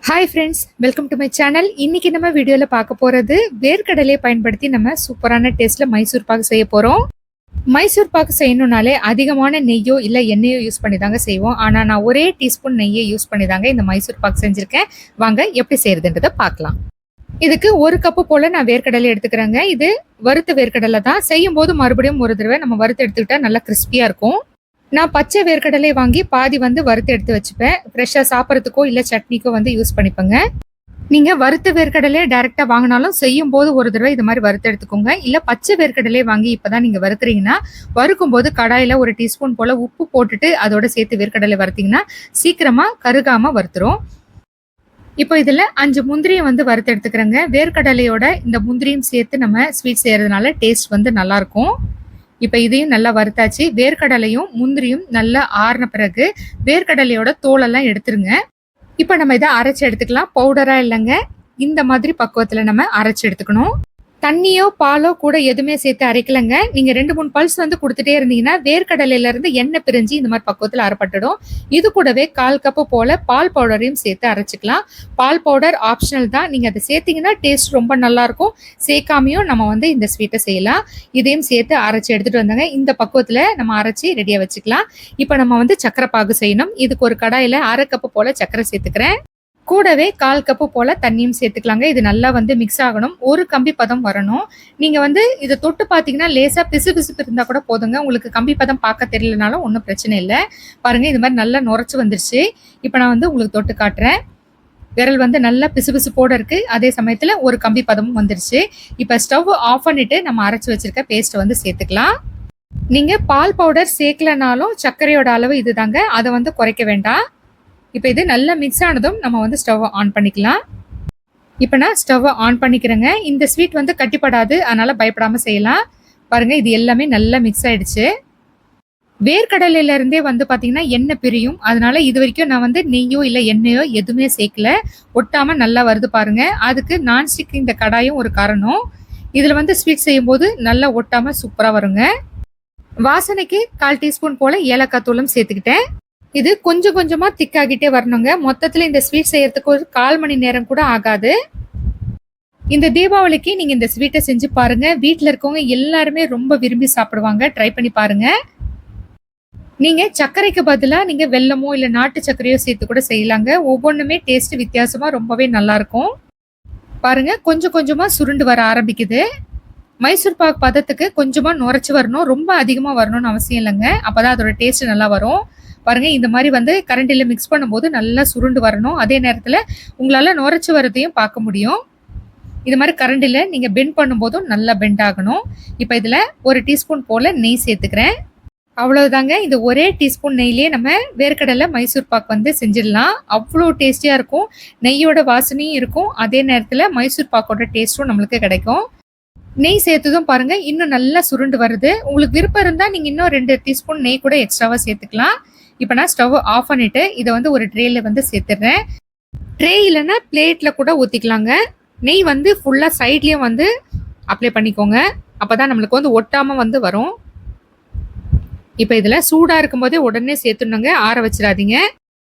Hi friends, welcome to my channel. இன்னைக்கு நம்ம வீடியோவில் பார்க்க போகிறது வேர்க்கடலையை பயன்படுத்தி நம்ம சூப்பரான டேஸ்ட்டில் மைசூர் பாக்கு செய்ய போகிறோம். மைசூர் பாக்கு செய்யணும்னாலே அதிகமான நெய்யோ இல்லை எண்ணெயோ யூஸ் பண்ணி தாங்க செய்வோம். ஆனால் நான் ஒரே டீஸ்பூன் நெய்யை யூஸ் பண்ணி தாங்க இந்த மைசூர் பாக்கு செஞ்சுருக்கேன். வாங்க எப்படி செய்யறதுன்றதை பார்க்கலாம். இதுக்கு ஒரு கப்பு போல் நான் வேர்க்கடலை எடுத்துக்கிறேங்க. இது வறுத்த வேர்க்கடலை தான். செய்யும் போது மறுபடியும் ஒரு தடவை நம்ம வறுத்து எடுத்துக்கிட்டா நல்லா கிறிஸ்பியாக இருக்கும். நான் பச்சை வேர்க்கடலை வாங்கி பாதி வறுத்து எடுத்து வச்சுப்பேன். ஃப்ரெஷ்ஷாக சாப்பிட்றதுக்கோ இல்லை சட்னிக்கோ யூஸ் பண்ணிப்பேங்க. நீங்கள் வறுத்த வேர்க்கடலை டைரெக்டாக வாங்கினாலும் செய்யும் போது ஒரு தடவை இது மாதிரி வறுத்து எடுத்துக்கோங்க. இல்லை பச்சை வேர்க்கடலை வாங்கி இப்போ தான் நீங்கள் வறுக்கிறீங்கன்னா வறுக்கும் போது கடாயில் ஒரு டீஸ்பூன் போல் உப்பு போட்டுட்டு அதோட சேர்த்து வேர்க்கடலை வறுத்தீங்கன்னா சீக்கிரமாக கருகாமல் வறுத்துரும். இப்போ இதில் 5 முந்திரியை வறுத்து எடுத்துக்கிறேங்க. வேர்க்கடலையோட இந்த முந்திரியும் சேர்த்து நம்ம ஸ்வீட் செய்கிறதுனால டேஸ்ட் நல்லாயிருக்கும். இப்போ இதையும் நல்லா வறுத்தாச்சு. வேர்க்கடலையும் முந்திரியும் நல்லா ஆறின பிறகு வேர்க்கடலையோட தோலெல்லாம் எடுத்துருங்க. இப்போ நம்ம இதை அரைச்சி எடுத்துக்கலாம். பவுடராக இல்லைங்க, இந்த மாதிரி பக்குவத்தில் நம்ம அரைச்சி எடுத்துக்கணும். தண்ணியோ பாலோ கூட எதுவுமே சேர்த்து அரைக்கலைங்க. நீங்கள் 2-3 பல்ஸ் கொடுத்துட்டே இருந்தீங்கன்னா வேர்க்கடலையிலேருந்து எண்ணெய் பிரிஞ்சு இந்த மாதிரி பக்குவத்தில் அரைப்பட்டுடும். இது கூடவே 1/4 கப்பு போல் பால் பவுடரையும் சேர்த்து அரைச்சிக்கலாம். பால் பவுடர் ஆப்ஷனல் தான். நீங்கள் அதை சேர்த்திங்கன்னா டேஸ்ட் ரொம்ப நல்லாயிருக்கும். சேர்க்காமையும் நம்ம இந்த ஸ்வீட்டை செய்யலாம். இதையும் சேர்த்து அரைச்சி எடுத்துகிட்டு வந்தாங்க. இந்த பக்குவத்தில் நம்ம அரைச்சி ரெடியாக வச்சுக்கலாம். இப்போ நம்ம சக்கரை பாகு செய்யணும். இதுக்கு ஒரு கடாயில் 1/2 கப்பு போல் சக்கரை சேர்த்துக்கிறேன். கூடவே 1/4 கப்பு போல் தண்ணியும் சேர்த்துக்கலாங்க. இது நல்லா மிக்ஸ் ஆகணும். ஒரு கம்பி பதம் வரணும். நீங்கள் இதை தொட்டு பார்த்தீங்கன்னா லேசாக பிசு பிசுப்பு இருந்தால் கூட போதுங்க. உங்களுக்கு கம்பி பதம் பார்க்க தெரியலனாலும் ஒன்றும் பிரச்சனை இல்லை. பாருங்கள், இது மாதிரி நல்லா நுரைச்சி வந்துருச்சு. இப்போ நான் உங்களுக்கு தொட்டு காட்டுறேன். விரல் நல்லா பிசு பிசுப்போடு இருக்குது. அதே சமயத்தில் ஒரு கம்பி பதமும் வந்துருச்சு. இப்போ ஸ்டவ் ஆஃப் பண்ணிவிட்டு நம்ம அரைச்சி வச்சுருக்க பேஸ்ட்டை சேர்த்துக்கலாம். நீங்கள் பால் பவுடர் சேர்க்கலனாலும் சர்க்கரையோட அளவு இது தாங்க. அதை குறைக்க வேண்டாம். இப்போ இது நல்லா மிக்ஸ் ஆனதும் நம்ம ஸ்டவ்வை ஆன் பண்ணிக்கலாம். இப்போ நான் ஸ்டவ்வை ஆன் பண்ணிக்கிறேங்க. இந்த ஸ்வீட் கட்டிப்படாது, அதனால் பயப்படாமல் செய்யலாம். பாருங்கள், இது எல்லாமே நல்லா மிக்ஸ் ஆகிடுச்சு. வேர்க்கடலையிலேருந்தே பார்த்தீங்கன்னா எண்ணெய் பிரியும். அதனால் இது வரைக்கும் நான் நெய்யோ இல்லை எண்ணெயோ எதுவுமே சேர்க்கல. ஒட்டாமல் நல்லா வருது பாருங்கள். அதுக்கு நான்ஸ்டிக் இந்த கடாயும் ஒரு காரணம். இதில் ஸ்வீட் செய்யும்போது நல்லா ஒட்டாமல் சூப்பராக வருங்க. வாசனைக்கு 1/4 டீஸ்பூன் போல் ஏலக்காய் தூளும் சேர்த்துக்கிட்டேன். இது கொஞ்சம் கொஞ்சமாக திக்காகிட்டே வரணுங்க. மொத்தத்தில் இந்த ஸ்வீட் செய்யறதுக்கு ஒரு 1/4 மணி நேரம் கூட ஆகாது. இந்த தீபாவளிக்கு நீங்கள் இந்த ஸ்வீட்டை செஞ்சு பாருங்க. வீட்டில் இருக்கவங்க எல்லாருமே ரொம்ப விரும்பி சாப்பிடுவாங்க. ட்ரை பண்ணி பாருங்க. நீங்கள் சர்க்கரைக்கு பதிலாக நீங்கள் வெல்லமோ இல்லை நாட்டு சர்க்கரையோ சேர்த்து கூட செய்யலாங்க. ஒவ்வொன்றுமே டேஸ்ட் வித்தியாசமாக ரொம்பவே நல்லா இருக்கும். பாருங்க, கொஞ்சம் கொஞ்சமாக சுருண்டு வர ஆரம்பிக்குது. மைசூர் பாக் பதத்துக்கு கொஞ்சமாக நுரைச்சி வரணும். ரொம்ப அதிகமாக வரணும்னு அவசியம் இல்லைங்க. அப்போதான் அதோட டேஸ்ட் நல்லா வரும். பாருங்கள், இந்த மாதிரி கரண்டில் மிக்ஸ் பண்ணும்போது நல்லா சுருண்டு வரணும். அதே நேரத்தில் உங்களால் நுரைச்சி வரதையும் பார்க்க முடியும். இது மாதிரி கரண்டில் நீங்கள் பெண்ட் பண்ணும்போதும் நல்லா பெண்ட் ஆகணும். இப்போ இதில் ஒரு டீஸ்பூன் போல் நெய் சேர்த்துக்கிறேன். அவ்வளோதாங்க. இந்த ஒரே டீஸ்பூன் நெய்லேயே நம்ம வேர்க்கடலை மைசூர் பாக் செஞ்சிடலாம். அவ்வளோ டேஸ்டியாக இருக்கும். நெய்யோட வாசனையும் இருக்கும். அதே நேரத்தில் மைசூர் பாக்கோட டேஸ்ட்டும் நம்மளுக்கு கிடைக்கும். நெய் சேர்த்ததும் பாருங்கள், இன்னும் நல்லா சுருண்டு வருது. உங்களுக்கு விருப்பம் இருந்தால் நீங்கள் இன்னும் 2 டீஸ்பூன் நெய் கூட எக்ஸ்ட்ராவாக சேர்த்துக்கலாம். இப்போ நான் ஸ்டவ் ஆஃப் பண்ணிவிட்டு இதை ஒரு ட்ரேயில் சேர்த்துடுறேன். ட்ரே இல்லைன்னா பிளேட்டில் கூட ஊற்றிக்கலாங்க. நெய் ஃபுல்லாக சைட்லேயும் அப்ளை பண்ணிக்கோங்க. அப்போ தான் நம்மளுக்கு ஒட்டாமல் வரும். இப்போ இதில் சூடாக இருக்கும்போதே உடனே சேர்த்துணுங்க. ஆற வச்சிடாதீங்க.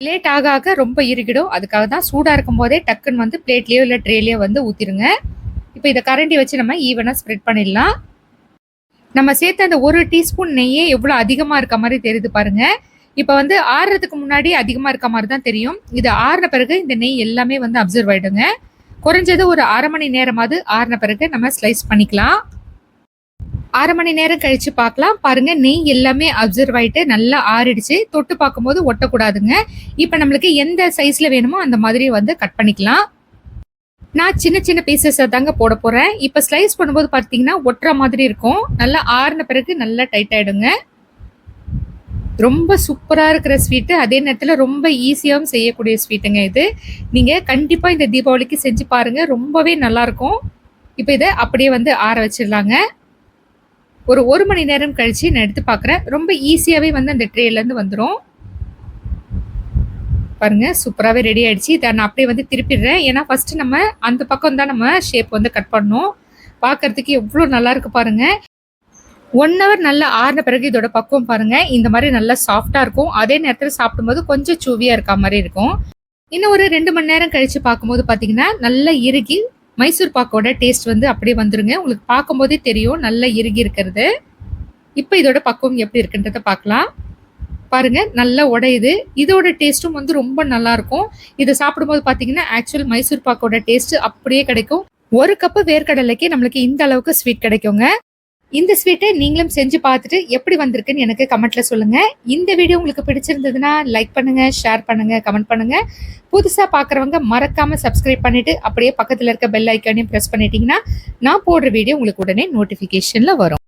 லேட் ஆக ஆக ரொம்ப இறுகிடும். அதுக்காக தான் சூடாக இருக்கும்போதே டக்குன்னு பிளேட்லேயோ இல்லை ட்ரேலையோ ஊற்றிடுங்க. இப்போ இதை கரண்டி வச்சு நம்ம ஈவனாக ஸ்ப்ரெட் பண்ணிடலாம். நம்ம சேர்த்த அந்த 1 டீஸ்பூன் நெய்யே எவ்வளோ அதிகமாக இருக்க மாதிரி தெரியுது பாருங்கள். இப்போ ஆறுறதுக்கு முன்னாடி அதிகமாக இருக்க மாதிரி தான் தெரியும். இது ஆறின பிறகு இந்த நெய் எல்லாமே அப்சர்வ் ஆகிடுங்க. குறைஞ்சது ஒரு 1/2 மணி நேரமாவது ஆறின பிறகு நம்ம ஸ்லைஸ் பண்ணிக்கலாம். 1/2 மணி நேரம் கழித்து பார்க்கலாம். பாருங்கள், நெய் எல்லாமே அப்சர்வ் ஆகிட்டு நல்லா ஆறிடுச்சு. தொட்டு பார்க்கும்போது ஒட்டக்கூடாதுங்க. இப்போ நம்மளுக்கு எந்த சைஸில் வேணுமோ அந்த மாதிரி கட் பண்ணிக்கலாம். நான் சின்ன சின்ன பீசஸை தாங்க போட போகிறேன். இப்போ ஸ்லைஸ் பண்ணும்போது பார்த்தீங்கன்னா ஒட்டுற மாதிரி இருக்கும். நல்லா ஆறின பிறகு நல்லா டைட் ஆகிடுங்க. ரொம்ப சூப்பராக இருக்கிற ஸ்வீட்டு, அதே நேரத்தில் ரொம்ப ஈஸியாகவும் செய்யக்கூடிய ஸ்வீட்டுங்க இது. நீங்கள் கண்டிப்பாக இந்த தீபாவளிக்கு செஞ்சு பாருங்கள். ரொம்பவே நல்லாயிருக்கும். இப்போ இதை அப்படியே ஆற வச்சிடலாங்க. ஒரு 1 மணி நேரம் கழித்து நான் எடுத்து பார்க்குறேன். ரொம்ப ஈஸியாகவே அந்த ட்ரேலேருந்து வந்துடும். பாருங்கள், சூப்பராகவே ரெடி ஆகிடுச்சு. இதை நான் அப்படியே திருப்பிடுறேன். ஏன்னா ஃபஸ்ட்டு நம்ம அந்த பக்கம் தான் நம்ம ஷேப் கட் பண்ணணும். பார்க்குறதுக்கு எவ்வளோ நல்லாயிருக்கு பாருங்கள். 1 ஹவர் நல்லா ஆறின பிறகு இதோட பக்குவம் பாருங்கள். இந்த மாதிரி நல்லா சாஃப்டாக இருக்கும். அதே நேரத்தில் சாப்பிடும்போது கொஞ்சம் சூவியாக இருக்க மாதிரி இருக்கும். இன்னும் ஒரு 2 மணி நேரம் கழிச்சு பார்க்கும்போது பார்த்தீங்கன்னா, நல்லா இறுகி மைசூர் பாக்கோட டேஸ்ட் வந்து அப்படியே வந்துருங்க. உங்களுக்கு பார்க்கும்போதே தெரியும் நல்லா இறுகி இருக்கிறது. இப்ப இதோட பக்குவம் எப்படி இருக்குன்றத பார்க்கலாம். பாருங்க நல்லா உடையுது. இதோட டேஸ்ட்டும் வந்து ரொம்ப நல்லாருக்கும். இத சாப்பிடும்போது பார்த்தீங்கன்னா, ஆக்சுவல் மைசூர் பாக்கோட டேஸ்ட் அப்படியே கிடைக்கும். 1 கப்பு வேர்க்கடலைக்கு நம்மளுக்கு இந்த அளவுக்கு ஸ்வீட் கிடைக்குங்க. இந்த ஸ்வீட்டை நீங்களும் செஞ்சு பார்த்துட்டு எப்படி வந்திருக்குன்னு எனக்கு கமெண்ட்ல சொல்லுங்க. இந்த வீடியோ உங்களுக்கு பிடிச்சிருந்ததுன்னா லைக் பண்ணுங்க, ஷேர் பண்ணுங்க, கமெண்ட் பண்ணுங்க. புதுசா பார்க்குறவங்க மறக்காம சப்ஸ்கிரைப் பண்ணிட்டு அப்படியே பக்கத்துல இருக்க பெல் ஐகானையும் பிரஸ் பண்ணிட்டீங்கன்னா, நான் போடுற வீடியோ உங்களுக்கு உடனே நோட்டிஃபிகேஷன்ல வரும்.